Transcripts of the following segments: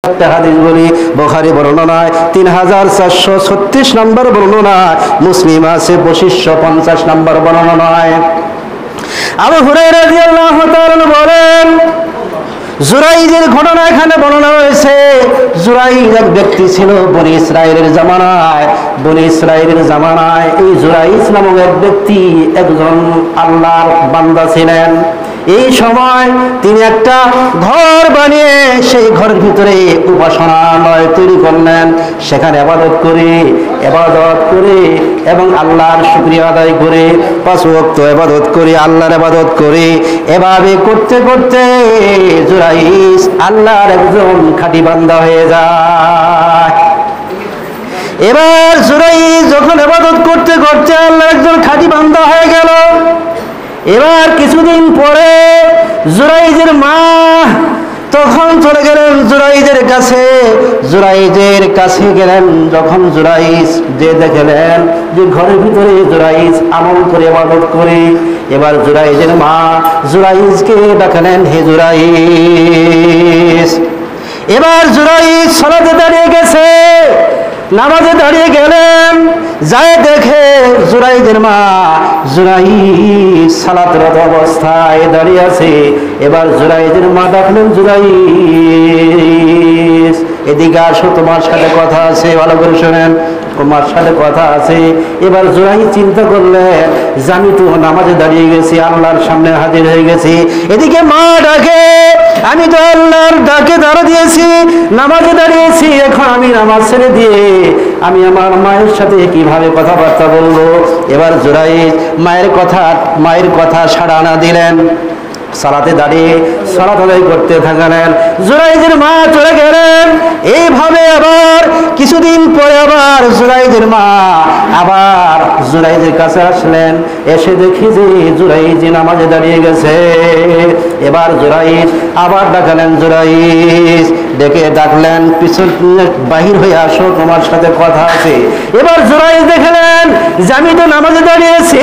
একটা হাদিস বলি, বুখারী বর্ণনায় 3436 নম্বর বর্ণনায়, মুসলিম আছে 2550 নম্বর বর্ণনায়। আবু হুরায়রা রাদিয়াল্লাহু তাআলা বলেন, জুরাইজের ঘটনা এখানে বর্ণনা রয়েছে। জুরাইজ এক ব্যক্তি ছিল বনি ইসরাইলের জামানায়। বনি ইসরাইলের জামানায় এই জুরাইজ নামক এক ব্যক্তি একজন আল্লাহর বান্দা ছিলেন। এই সময় তিনি একটা ঘর বানিয়ে সেই ঘরের ভিতরে উপাসনালয় তৈরি করলেন। সেখানে ইবাদত করে এবং আল্লাহর শুকরিয়া আদায় করে 5 ওয়াক্ত ইবাদত করে, আল্লাহর ইবাদত করে, এভাবে করতে করতে জুরাইজ আল্লাহর একজন খাঁটি বান্দা হয়ে যায়। এবার জুরাইজ যখন ইবাদত করতে করতে আল্লাহর একজন খাঁটি বান্দা হয়ে গেল, এবার কিছুদিন পরে জুরাইজের মা তখন চলে গেলেন জুরাইজের কাছে গেলেন। যখন জুরাইজ যে দেখলেন যে ঘরের ভিতরে জুরাইজ আমল করে ইবাদত করে, এবার জুরাইজের মা জুরাইজকে ডাকলেন, হে জুরাইজ। এবার জুরাইজ সালাতে দাঁড়িয়ে গেছে, নামাজে দাঁড়িয়ে গেলেন, যায় দেখে জুরাইজের মা জুরাইজ সালাতরত অবস্থায় দাঁড়িয়ে আছে। এবার জুরাইজের মা ডাকলেন, জুরাইজ এদিকে আসো, তোমার সাথে কথা আছে, ভালো করে শোনেন, তোমার সাথে কথা আছে। এবার জুরাইজ চিন্তা করলেন যে আমি তো নামাজে দাঁড়িয়ে গেছি, আল্লাহর সামনে হাজির হয়ে গেছি, এদিকে মা ডাকে, আমি তো আল্লাহর ডাকে দাঁড়া দিয়েছি, নামাজে দাঁড়িয়েছি, এখন আমি নামাজ ছেড়ে দিয়ে আমি আমার মায়ের সাথে কিভাবে কথাবার্তা বলবো? এবার জুরাইজ মায়ের কথা সাড়া না দিলেন, সালাতে দাঁড়িয়ে সালাত আদায় করতে থাকলেন। জুরাইজের মা চলে গেলেন। এইভাবে আবার কিছুদিন পরে আবার জুরাইজের মা আবার জুরাইজের কাছে আসলেন, এসে দেখি যে জুরাইজ নামাজে দাঁড়িয়ে গেছে। এবার জুরাইজ আবার ডাকলেন, জুরাইজ ডেকে ডাকলেন, পিছনে বাহির হয়ে আসো, তোমার সাথে কথা আছে। এবার জুরাইজ দেখলেন যে আমি তো নামাজে দাঁড়িয়েছি,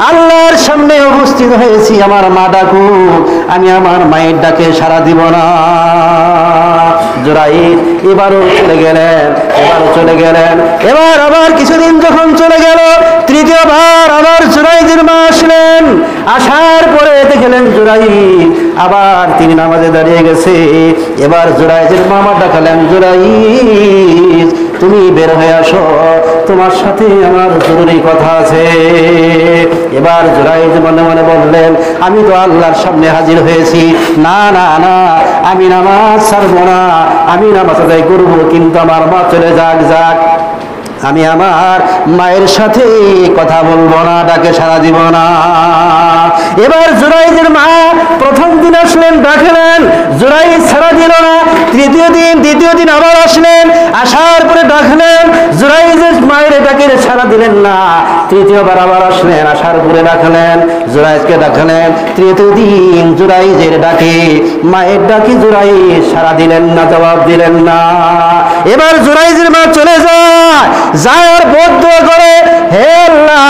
আল্লাহর সামনে উপস্থিত হয়েছি, আমার মা ডাকুক, আমি আমার মায়ের ডাকে সাড়া দিব না। জুরাইজ এবারও চলে গেলেন। এবার আবার কিছুদিন যখন চলে গেল, তৃতীয়বার আবার জুরাইজের মা আসলেন। আসার পরে দেখলেন জুরাইজ আবার তিনি নামাজে দাঁড়িয়ে গেছে। এবার জুরাইজের মা ডাকলেন, জুরাইজ তুমি বের হয়ে আসো, তোমার সাথে আমার জরুরি কথা আছে। এবার জুরাইজ মনে মনে বললেন, আমি তো আল্লাহর সামনে হাজির হয়েছি, না না না, আমি নামাজ ছাড়বো না, আমি নামাজ আদায় করবো, কিন্তু আমার মা চলে যাক, আমি আমার মায়ের সাথে কথা বলবো না, ডাকে সাড়া দিব না। এবার জুরাইজের মা প্রথম দিন আসলেন, ডাকলেন, জুরাইজ সাড়া দিল না। দ্বিতীয় দিন আবার আসলেন, আসার পরে ডাকলেন, জুরাইজের মায়ের ডাকে সাড়া দিলেন না। তৃতীয়বার আবার আসলেন, আসার পরে ডাকলেন, জুরাইজকে ডাকলেন। তৃতীয় দিন জুরাইজের ডাকে, মায়ের ডাকে জুরাইজ সাড়া দিলেন না, জবাব দিলেন না। এবার জুরাইজের মা চলে যায় আর বদদুয়া করে, হে আল্লাহ,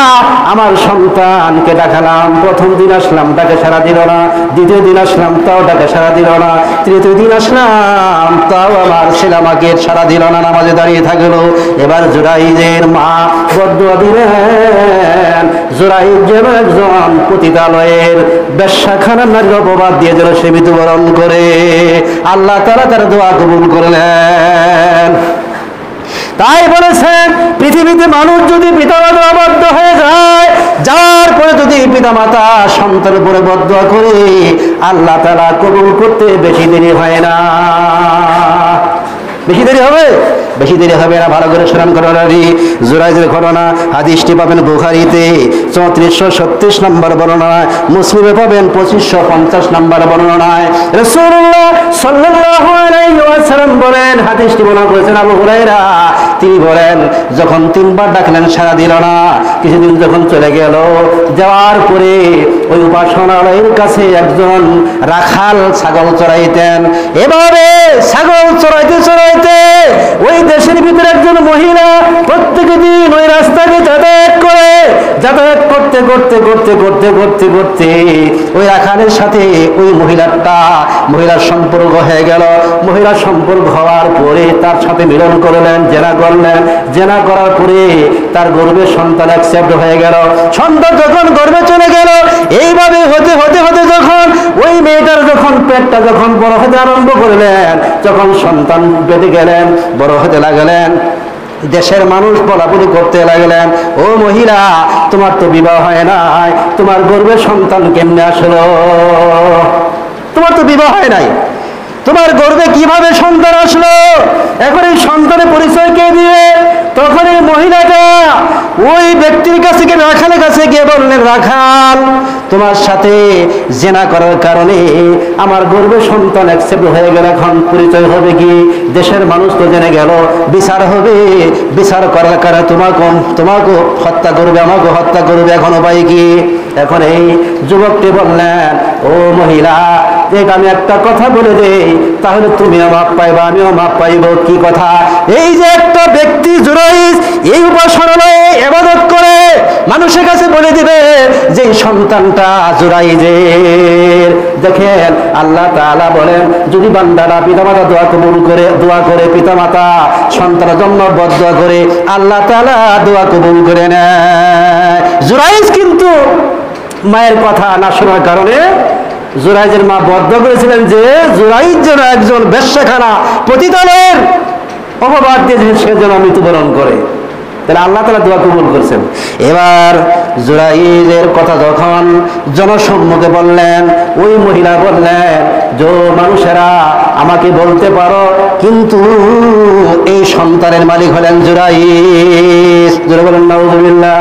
আমার সন্তানকে ডাকলাম, প্রথম দিন আসলাম ডাকে সাড়া দিল না, দ্বিতীয় দিন আসলাম তাও ডাকে সাড়া দিল না, তৃতীয় দিন আসলাম তাও আমার ছেলে আমাকে সাড়া দিল না, নামাজে দাঁড়িয়ে থাকলো। এবার জুরাইজের মা বদদুয়া দিলেন, জুরাইজ যেন একজন পতিতালয়ের বেশ্যাখানার নারীর অপবাদ দিয়ে যেন সে মৃত্যুবরণ করে। আল্লাহ তাআলা তার দোয়া কবুল করলেন। তাই বলেছেন, পৃথিবীতে মানুষ যদি পিতামাতা অবাধ্য হয়ে যায়, যাওয়ার পরে যদি পিতামাতা সন্তানের উপরে বদদুয়া করে, আল্লাহ তাআলা কবুল করতে বেশি দেরি হয় না। বেশি দেরি হবে না। ভালো করে স্মরণ করার জুরাইজের ঘটনা, হাদিসটি পাবেন বুখারীতে 3436 নম্বর বর্ণনায়, মুসলিমে পাবেন 2550 নম্বর বর্ণনায়। রাসূলুল্লাহ সাল্লাল্লাহু আলাইহি ওয়াসাল্লাম বলেন, হাদিসটি বর্ণনা করেছেন আবু হুরায়রা, তিনি বলেন, যখন 3বার ডাকলেন সাড়া দিল না, কিছুদিন যখন চলে গেল, যাওয়ার পরে ওই উপাসনালয়ের কাছে একজন রাখাল ছাগল চড়াইতেন। এভাবে ছাগল চড়াইতে ওই দেশের ভিতরে একজন মহিলা প্রত্যেক দিন ওই রাস্তাকে যাতায়াত করতে করতে করতে করতে করতে করতে করতে ওই রাখালের সাথে ওই মহিলার সম্পর্ক হয়ে গেল। মহিলার সম্পর্ক হওয়ার পরে তার সাথে মিলন করলেন, জেনা করলেন। জেনা করার পরে তার গর্ভে সন্তান অ্যাকসেপ্ট হয়ে গেল। সন্তান যখন গর্ভে চলে গেল, এইভাবে হতে হতে হতে যখন ওই মেয়েটার যখন পেটটা যখন বড় হতে আরম্ভ করলেন, যখন সন্তান পেটে গেলেন, বড় হতে লাগলেন, দেশের মানুষ বলাবলি করতে লাগলেন, ও মহিলা, তোমার তো বিবাহ হয় নাই, তোমার গর্ভে সন্তান কেমনে আসলো? তোমার তো বিবাহ হয় নাই, তোমার গর্ভে কিভাবে সন্তান আসলো? এখন এই সন্তানের পরিচয় কে দিবে? তখন এই মহিলাটা ওই ব্যক্তির কাছে গিয়ে, রাখালের কাছে গিয়ে বললেন, রাখাল, তোমার সাথে জেনা করার কারণে আমার গর্ভে সন্তান অ্যাকসেপ্ট হয়ে গেল, এখন পরিচয় হবে কি? দেশের মানুষ তো জেনে গেল, বিচার হবে, বিচার করার কারণে তোমাকে হত্যা করবে, আমাকে হত্যা করবে, এখন উপায় কি? এখন এই যুবকটি বললেন, ও মহিলা, আমি একটা কথা বলে দেই, তাহলে তুমিও মাপ পাইবা, আমিও মাপ পাইব। কি কথা? এই যে একটা ব্যক্তি জুরাইজ এই উপাসনালয়ে ইবাদত করে, মানুষের কাছে বলে দিবে যে সন্তানটা জুরাইজের। দেখেন আল্লাহ তাআলা বলেন, যদি বান্দারা পিতামাতা দোয়া করে পিতামাতা সন্তানের জন্য বদদোয়া করে, আল্লাহ তাআলা দোয়া কবুল করে নেয়। জুরাইজ কিন্তু মায়ের কথা না শোনার কারণে জুরাইজের মা বদদোয়া করেছিলেন যে জুরাইজ যেন একজন বেশ্যাখানা পতিতালয়ের অপবাদ দিয়ে সে যেন মৃত্যুবরণ করে। তাহলে আল্লাহ তাআলা দোয়া কবুল করছেন। এবার জুরাইজের কথা যখন জনসম্মুখে বললেন, ওই মহিলা বললেন, যে মানুষেরা আমাকে বলতে পারো, কিন্তু এই সন্তানের মালিক হলেন জুরাইজ। জোরে বলেন নাউজুবিল্লাহ।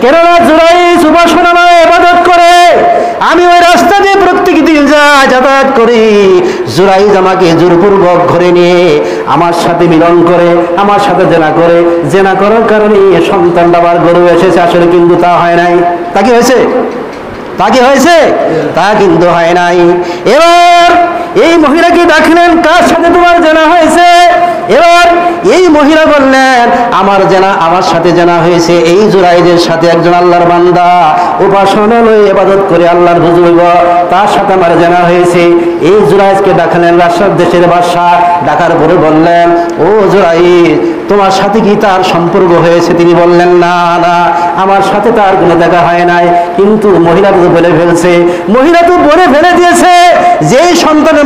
কেননা জুরাইজ উপাসনালয়ে ইবাদত করে, আমি ওই রাস্তা দিয়ে প্রত্যেক দিন যাতায়াত করি। জুরাইজ আমাকে জোরপূর্বক ঘরে নিয়ে আমার সাথে মিলন করে, আমার সাথে জেনা করে, জেনা করার কারণে সন্তান বাবার গর্ভে এসেছে। আসলে কিন্তু তা হয় নাই। তা কি হয়েছে? তা কি হয়েছে? তা কিন্তু হয় নাই। এবার এই মহিলাকে ডাকলেন, কার সাথে তোমার জেনা হয়েছে? এবার এই মহিলা বললেন, আমার সাথে জানা হয়েছে এই জুরাইজের সাথে, একজন আল্লাহর বান্দা উপাসনালয়ে ইবাদত করে আল্লাহর বুজুর্গ, তার সাথে আমার জানা হয়েছে। এই জুরাইজকে ডাকলেন, রাশিয়ার দেশের বাদশা। ডাকার পরে বললেন, ও জুরাইজ, তোমার সাথে কি তার সম্পর্ক হয়েছে? তিনি বললেন, না না, আমার সাথে তার কোনো দেখা হয় নাই। কিন্তু মহিলা তো বলে ফেলছে, মহিলা তো বলে ফেলে দিয়েছে যে সন্তানের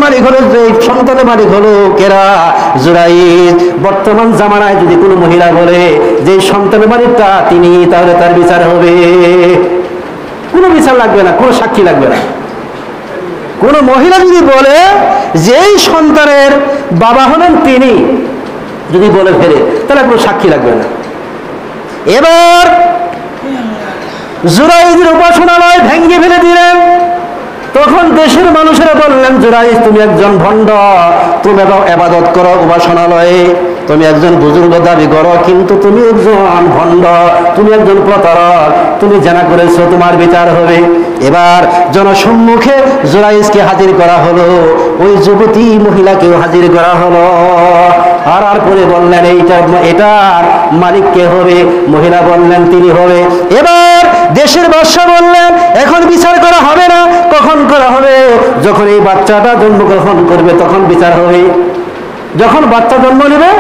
মালিক হলো কেরা? জুরাইজ। বর্তমান জামানায় যদি কোনো মহিলা বলে যে সন্তানের মালিকটা তিনি, তাহলে তার বিচার হবে। কোনো বিচার লাগবে না, কোনো সাক্ষী লাগবে না। কোনো মহিলা যদি বলে যে সন্তানের বাবা হলেন তিনি, যদি বলে ফেলে, তাহলে কোনো সাক্ষী লাগবে না। এবার জুরাইজের উপাসনালয় ভেঙে ফেলে দিলেন। তখন দেশের মানুষেরা বললেন, জুরাইজ, তুমি একজন ভণ্ড, তুমি ইবাদত করো উপাসনালয়ে, তুমি একজন বুজুর্গ দাবি করো, কিন্তু তুমি একজন ভণ্ড, তুমি একজন প্রতারক, তুমি জানা করেছো, তোমার বিচার হবে। এবার জনসম্মুখে জুরাইজকে হাজির করা হলো, ওই যুবতী মহিলাকেও হাজির করা হলো। আর পরে বললেন, এটার মালিক কে হবে? মহিলা বললেন, তিনি হবে। এবার দেশের বাদশা বললেন, এখন বিচার করা হবে না। কখন করা হবে? যখন এই বাচ্চাটা জন্মগ্রহণ করবে তখন বিচার হবে। যখন বাচ্চা জন্ম নেবে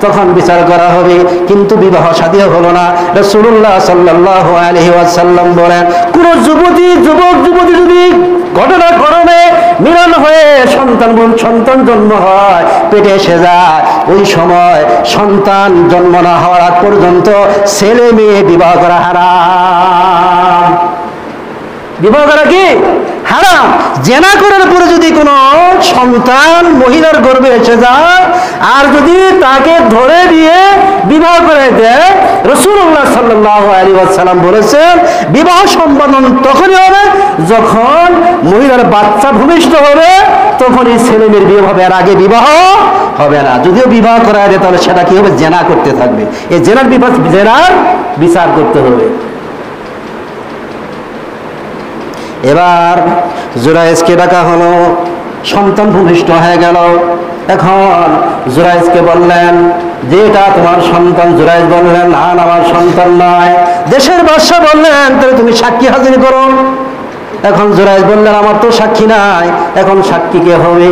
তখন বিচার করা হবে। কিন্তু বিবাহ শাদী হলো না। রাসূলুল্লাহ সাল্লাল্লাহু আলাইহি ওয়াসাল্লাম বলেন, কোন যুবক যুবতী যদি ঘটনাক্রমে মিলন হয়ে সন্তান জন্ম হয়, পেটে এসে যায়, ওই সময় সন্তান জন্ম না হওয়ার আগ পর্যন্ত ছেলে মেয়ে বিবাহ করা হারাম। বিবাহ করা কি হারাম। জেনা করার পরে যদি কোনো সন্তান মহিলার গর্ভে এসে যায়, আর যদি তাকে ধরে দিয়ে বিবাহ করে দেয়, রাসূলুল্লাহ সাল্লাল্লাহু আলাইহি ওয়াসাল্লাম বলেছেন, বিবাহ সম্পাদন তখনই হবে যখন মহিলার বাচ্চা ভূমিষ্ঠ হবে, তখনই ছেলে মেয়ের বিয়ে হবে, আর আগে বিবাহ হবে না। যদিও বিবাহ করা যায়, তাহলে সেটা কি হবে? জেনা করতে থাকবে। এই জেনার বিচার করতে হবে। এবার জুরাইজকে ডাকা হলো, সন্তান ভূমিষ্ঠ হয়ে গেল। এখন জুরাইজকে বললেন যে এটা তোমার সন্তান। জুরাইজ বললেন, না, আমার সন্তান নয়। দেশের বাদশা বললেন তাহলে তুমি সাক্ষী হাজির করো। এখন জুরাইজ বললেন আমার তো সাক্ষী নাই, এখন সাক্ষী কে হবে?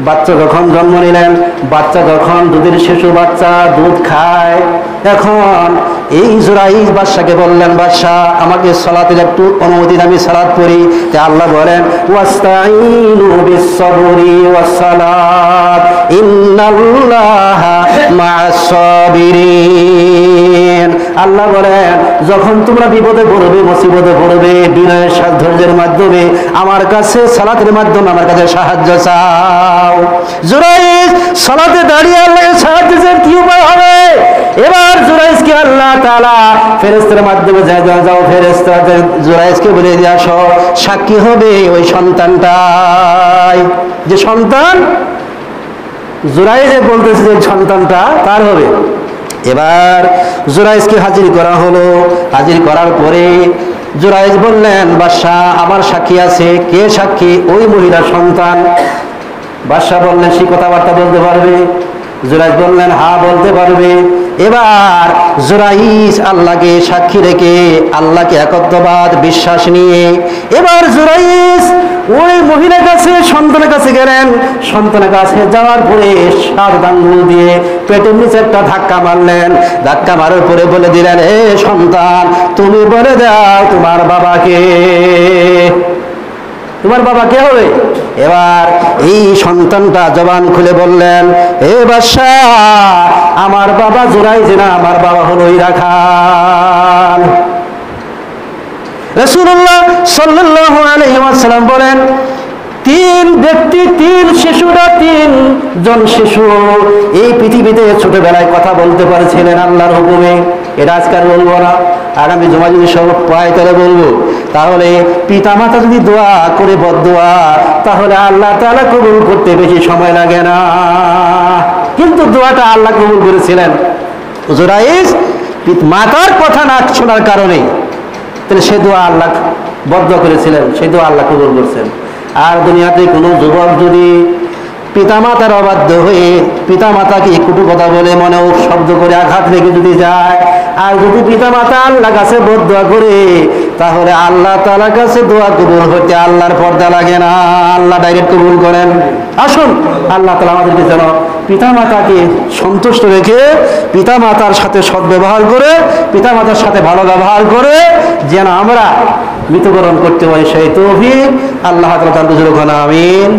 বাচ্চা যখন জন্ম নিলেন, বাচ্চা যখন দুধের শিশু বাচ্চা দুধ খায়, এখন এই জুরাইজ বাদশাকে বললেন বাদশাহ আমাকে সালাতের একটু অনুমতি দিন, আমি সালাত পড়ি। তে আল্লাহ বলেন ওয়াস্তাইনু বিস-সাবরি ওয়াস-সালাত ইন্নাল্লাহা মা'আস সাবিরিন। আল্লাহ বলেন যখন তোমরা বিপদে পড়বে, মুসিবতে পড়বে, বিনয়ের সাথে ধৈর্যের মাধ্যমে আমার কাছে সালাতের মাধ্যমে আমার কাছে সাহায্য চাও। জুরাইজ সালাতে দাঁড়িয়ে আল্লাহকে সাহায্য চান, কি উপায় হবে? এবার জুরাইজকে আল্লাহ তাআলা ফেরেশতার মাধ্যমে যাও ফেরেশতা জুরাইজকে বলে দিয়ে আসো, সাক্ষী হবে ওই সন্তানটাই, যে সন্তান জুরাইজ বলতেছে যে সন্তানটা তার হবে। এবার জুরাইজকে হাজির করা হলো। হাজির করার পরে জুরাইজ বললেন বাদশাহ আমার সাক্ষী আছে। কে সাক্ষী? ওই মহিলার সন্তান। বাদশাহ বললেন সে কথাবার্তা বলতে পারবে? জুরাইজ বললেন হ্যাঁ বলতে পারবে। এবার জুরাইজ আল্লাহকে সাক্ষী রেখে আল্লাহকে একত্ববাদ বিশ্বাস নিয়ে এবার জুরাইজ ওই মহিলার কাছে সন্তানের কাছে গেলেন। সন্তানের কাছে যাওয়ার পরে 7 আঙ্গুল দিয়ে পেটের নিচে একটা ধাক্কা মারলেন। ধাক্কা মারার পরে বলে দিলেন এ সন্তান তুমি বলে দাও তোমার বাবাকে, তোমার বাবা কে হবে? এবার এই সন্তানটা জবান খুলে বললেন এ বাদশাহ আমার বাবা জুরাইজ না, আমার বাবা হলো হীরা খান। রাসূলুল্লাহ সাল্লাল্লাহু আলাইহি ওয়াসাল্লাম বলেন 3 ব্যক্তি 3 শিশুরা 3 জন শিশু এই পৃথিবীতে ছোটবেলায় কথা বলতে পারছিলেন আল্লাহর হুকুমে। এটা আজকাল বলবো না, আগামী জুমা যদি সব পায় তাহলে বলবো। তাহলে পিতা মাতা যদি দোয়া করে বদদোয়া তাহলে আল্লাহ তাআলা কবুল করতে বেশি সময় লাগে না। কিন্তু দোয়াটা আল্লাহ কবুল করেছিলেন। জুরাইজ মাতার কথা না শোনার কারণে তাহলে সে দোয়া আল্লাহ বদদোয়া করেছিলেন, সেই দোয়া আল্লাহ কবুল করছেন। আর দুনিয়াতে কোনো যুবক যদি পিতামাতার অবাধ্য হয়ে পিতামাতাকে কটু কথা বলে মনেও শব্দ করে আঘাত লেগে যদি যায়, আর যদি পিতামাতা আল্লাহ কাছে বদদোয়া করে তাহলে আল্লাহ তাআলার কাছে দোয়া কবুল হতে আল্লাহর পর্দা লাগে না, আল্লাহ ডাইরেক্ট কবুল করেন। আসুন আল্লাহ তাআলা আমাদেরকে যেন পিতামাতাকে সন্তুষ্ট রেখে পিতামাতার সাথে সদ্ব্যবহার করে পিতামাতার সাথে ভালো ব্যবহার করে যেন আমরা মৃত্যুবরণ করতে পারি সেই তৌফিক আল্লাহ তাআলা দান করুন। আমিন।